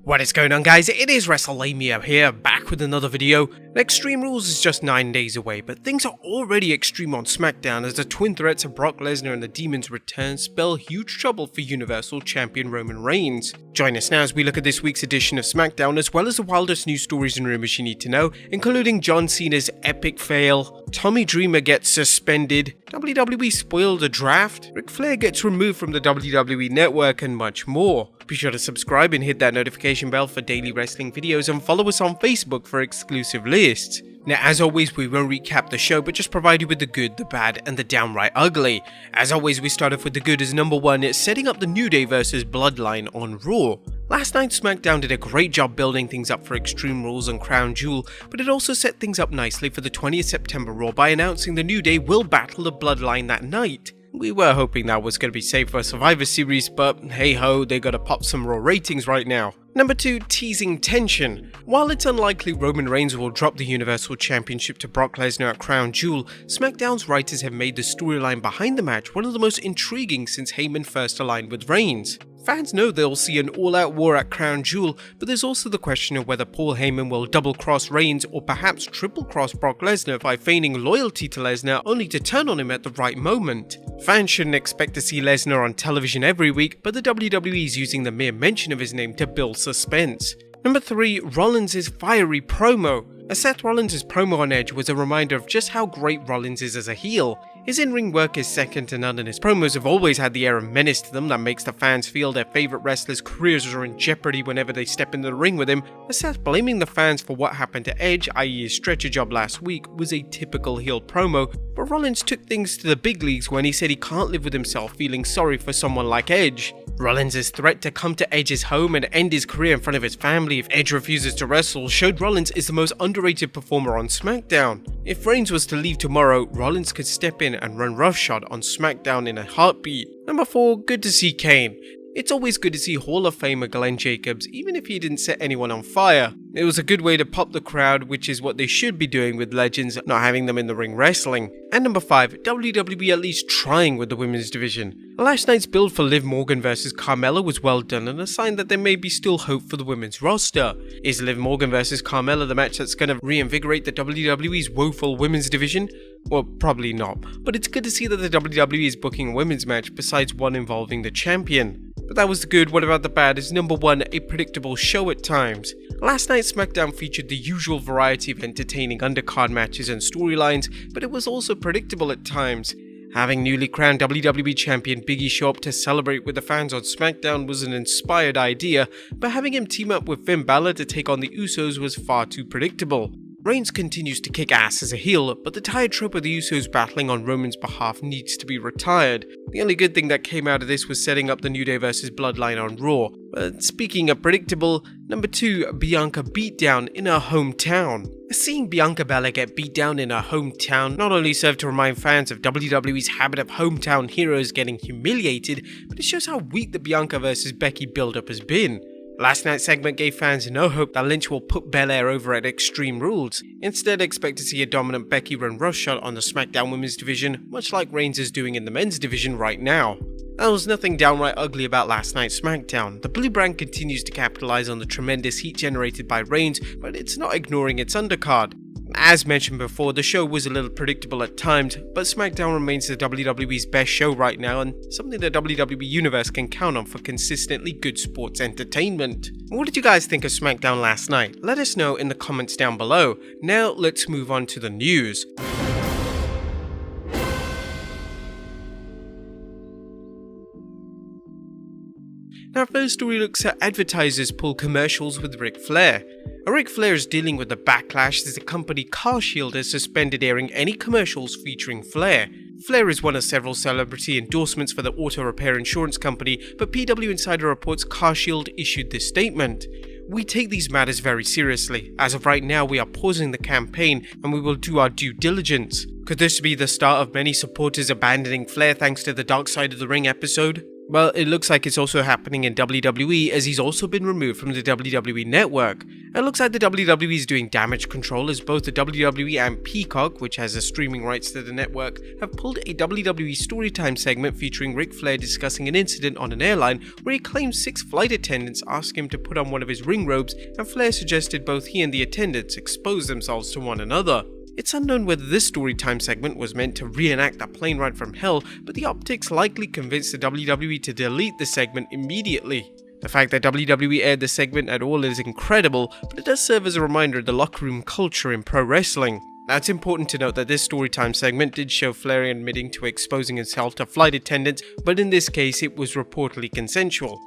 What is going on, guys? It is Wrestlelamia here, back with another video. And Extreme Rules is just 9 days away, but things are already extreme on Smackdown as the twin threats of Brock Lesnar and the Demon's return spell huge trouble for Universal Champion Roman Reigns. Join us now as we look at this week's edition of Smackdown, as well as the wildest news stories and rumors you need to know, including John Cena's epic fail, Tommy Dreamer gets suspended, WWE Spoiled a draft, Ric Flair gets removed from the WWE Network, and much more. Be sure to subscribe and hit that notification bell for daily wrestling videos, and follow us on Facebook for exclusive lists. Now, as always, we won't recap the show, but just provide you with the good, the bad, and the downright ugly. As always, we start off with the good as number one, it's setting up the New Day versus Bloodline on Raw. Last night, Smackdown did a great job building things up for Extreme Rules and Crown Jewel, but it also set things up nicely for the 20th September Raw by announcing the New Day will battle the Bloodline that night. We were hoping that was going to be safe for a Survivor Series, but hey ho, they gotta pop some Raw ratings right now. Number 2, teasing tension. While it's unlikely Roman Reigns will drop the Universal Championship to Brock Lesnar at Crown Jewel, SmackDown's writers have made the storyline behind the match one of the most intriguing since Heyman first aligned with Reigns. Fans know they'll see an all-out war at Crown Jewel, but there's also the question of whether Paul Heyman will double-cross Reigns or perhaps triple-cross Brock Lesnar by feigning loyalty to Lesnar only to turn on him at the right moment. Fans shouldn't expect to see Lesnar on television every week, but the WWE is using the mere mention of his name to build suspense. Number 3, Rollins' fiery promo. Seth Rollins' promo on Edge was a reminder of just how great Rollins is as a heel. His in-ring work is second to none, and his promos have always had the air of menace to them that makes the fans feel their favourite wrestlers' careers are in jeopardy whenever they step into the ring with him. Seth blaming the fans for what happened to Edge, i.e. his stretcher job last week, was a typical heel promo, but Rollins took things to the big leagues when he said he can't live with himself feeling sorry for someone like Edge. Rollins' threat to come to Edge's home and end his career in front of his family if Edge refuses to wrestle showed Rollins is the most underrated performer on SmackDown. If Reigns was to leave tomorrow, Rollins could step in and run roughshod on SmackDown in a heartbeat. Number 4, good to see Kane. It's always good to see Hall of Famer Glenn Jacobs, even if he didn't set anyone on fire. It was a good way to pop the crowd, which is what they should be doing with legends, not having them in the ring wrestling. And number 5, WWE at least trying with the women's division. Last night's build for Liv Morgan vs Carmella was well done and a sign that there may be still hope for the women's roster. Is Liv Morgan vs Carmella the match that's going to reinvigorate the WWE's woeful women's division? Well, probably not, but it's good to see that the WWE is booking a women's match besides one involving the champion. But that was the good. What about the bad? Is number 1, a predictable show at times. Last night SmackDown featured the usual variety of entertaining undercard matches and storylines, but it was also predictable at times. Having newly crowned WWE Champion Big E show up to celebrate with the fans on SmackDown was an inspired idea, but having him team up with Finn Balor to take on the Usos was far too predictable. Reigns continues to kick ass as a heel, but the tired trope of the Usos battling on Roman's behalf needs to be retired. The only good thing that came out of this was setting up the New Day vs Bloodline on Raw. But speaking of predictable, number 2, Bianca beatdown in her hometown. Seeing Bianca Belair get beat down in her hometown not only served to remind fans of WWE's habit of hometown heroes getting humiliated, but it shows how weak the Bianca vs Becky build-up has been. Last night's segment gave fans no hope that Lynch will put Belair over at Extreme Rules. Instead, expect to see a dominant Becky run roughshod on the SmackDown women's division, much like Reigns is doing in the men's division right now. There was nothing downright ugly about last night's SmackDown. The blue brand continues to capitalize on the tremendous heat generated by Reigns, but it's not ignoring its undercard. As mentioned before, the show was a little predictable at times, but SmackDown remains the WWE's best show right now and something the WWE Universe can count on for consistently good sports entertainment. What did you guys think of SmackDown last night? Let us know in the comments down below. Now let's move on to the news. Our first story looks at Advertiser's pull commercials with Ric Flair. Ric Flair is dealing with the backlash as the company CarShield has suspended airing any commercials featuring Flair. Flair is one of several celebrity endorsements for the auto repair insurance company, but PW Insider reports CarShield issued this statement. We take these matters very seriously. As of right now, we are pausing the campaign and we will do our due diligence. Could this be the start of many supporters abandoning Flair thanks to the Dark Side of the Ring episode? Well, it looks like it's also happening in WWE, as he's also been removed from the WWE Network. It looks like the WWE is doing damage control, as both the WWE and Peacock, which has the streaming rights to the network, have pulled a WWE Storytime segment featuring Ric Flair discussing an incident on an airline where he claims 6 flight attendants asked him to put on one of his ring robes, and Flair suggested both he and the attendants expose themselves to one another. It's unknown whether this Storytime segment was meant to reenact a plane ride from hell, but the optics likely convinced the WWE to delete the segment immediately. The fact that WWE aired the segment at all is incredible, but it does serve as a reminder of the locker room culture in pro wrestling. Now, it's important to note that this Storytime segment did show Flair admitting to exposing himself to flight attendants, but in this case it was reportedly consensual.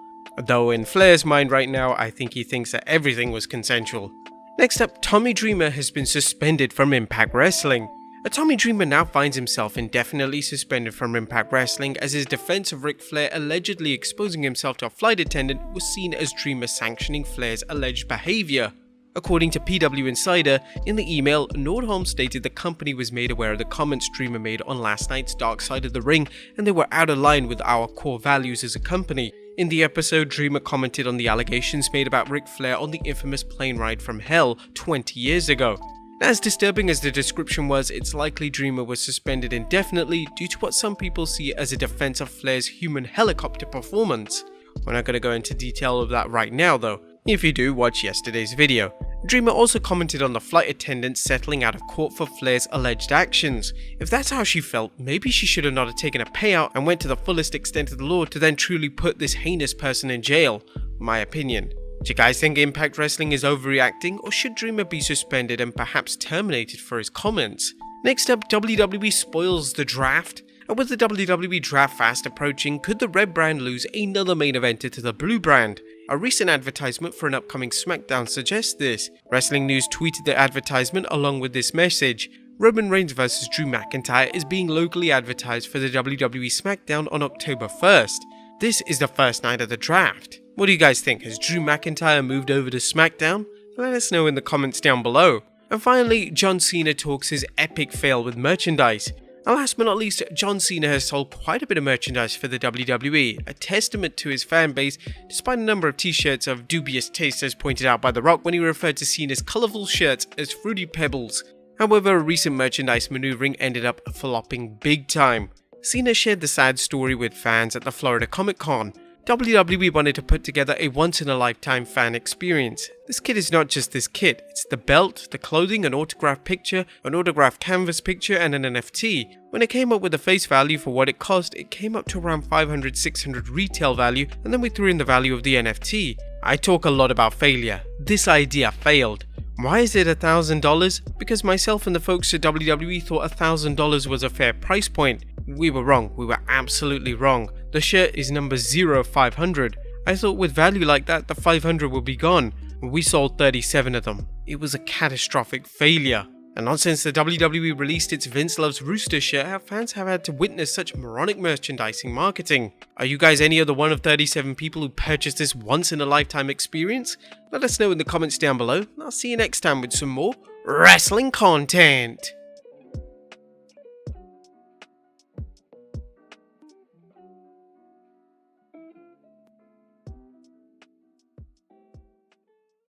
Though in Flair's mind right now, I think he thinks that everything was consensual. Next up, Tommy Dreamer has been suspended from Impact Wrestling. Tommy Dreamer now finds himself indefinitely suspended from Impact Wrestling, as his defense of Ric Flair allegedly exposing himself to a flight attendant was seen as Dreamer sanctioning Flair's alleged behavior. According to PW Insider, in the email, Nordholm stated the company was made aware of the comments Dreamer made on last night's Dark Side of the Ring, and they were out of line with our core values as a company. In the episode, Dreamer commented on the allegations made about Ric Flair on the infamous plane ride from hell 20 years ago. As disturbing as the description was, it's likely Dreamer was suspended indefinitely due to what some people see as a defense of Flair's human helicopter performance. We're not going to go into detail of that right now though. If you do, watch yesterday's video. Dreamer also commented on the flight attendant settling out of court for Flair's alleged actions. If that's how she felt, maybe she should have not taken a payout and went to the fullest extent of the law to then truly put this heinous person in jail. My opinion. Do you guys think Impact Wrestling is overreacting, or should Dreamer be suspended and perhaps terminated for his comments? Next up, WWE Spoils the draft. And with the WWE draft fast approaching, could the red brand lose another main eventer to the blue brand? A recent advertisement for an upcoming Smackdown suggests this. Wrestling News tweeted the advertisement along with this message: Roman Reigns vs Drew McIntyre is being locally advertised for the WWE Smackdown on October 1st. This is the first night of the draft. What do you guys think? Has Drew McIntyre moved over to Smackdown? Let us know in the comments down below. And finally, John Cena talks his epic fail with merchandise. And last but not least, John Cena has sold quite a bit of merchandise for the WWE, a testament to his fan base, despite a number of t-shirts of dubious taste as pointed out by The Rock when he referred to Cena's colourful shirts as Fruity Pebbles. However, a recent merchandise maneuvering ended up flopping big time. Cena shared the sad story with fans at the Florida Comic Con. WWE wanted to put together a once-in-a-lifetime fan experience. This kit is not just this kit, it's the belt, the clothing, an autographed picture, an autographed canvas picture, and an NFT. When it came up with the face value for what it cost, it came up to around $500-600 retail value, and then we threw in the value of the NFT. I talk a lot about failure. This idea failed. Why is it $1,000? Because myself and the folks at WWE thought $1,000 was a fair price point. We were wrong. We were absolutely wrong. The shirt is number 0500. I thought with value like that, the 500 would be gone. We sold 37 of them. It was a catastrophic failure. And not since the WWE released its Vince Loves Rooster shirt have fans have had to witness such moronic merchandising marketing. Are you guys any of the one of 37 people who purchased this once-in-a-lifetime experience? Let us know in the comments down below, and I'll see you next time with some more wrestling content.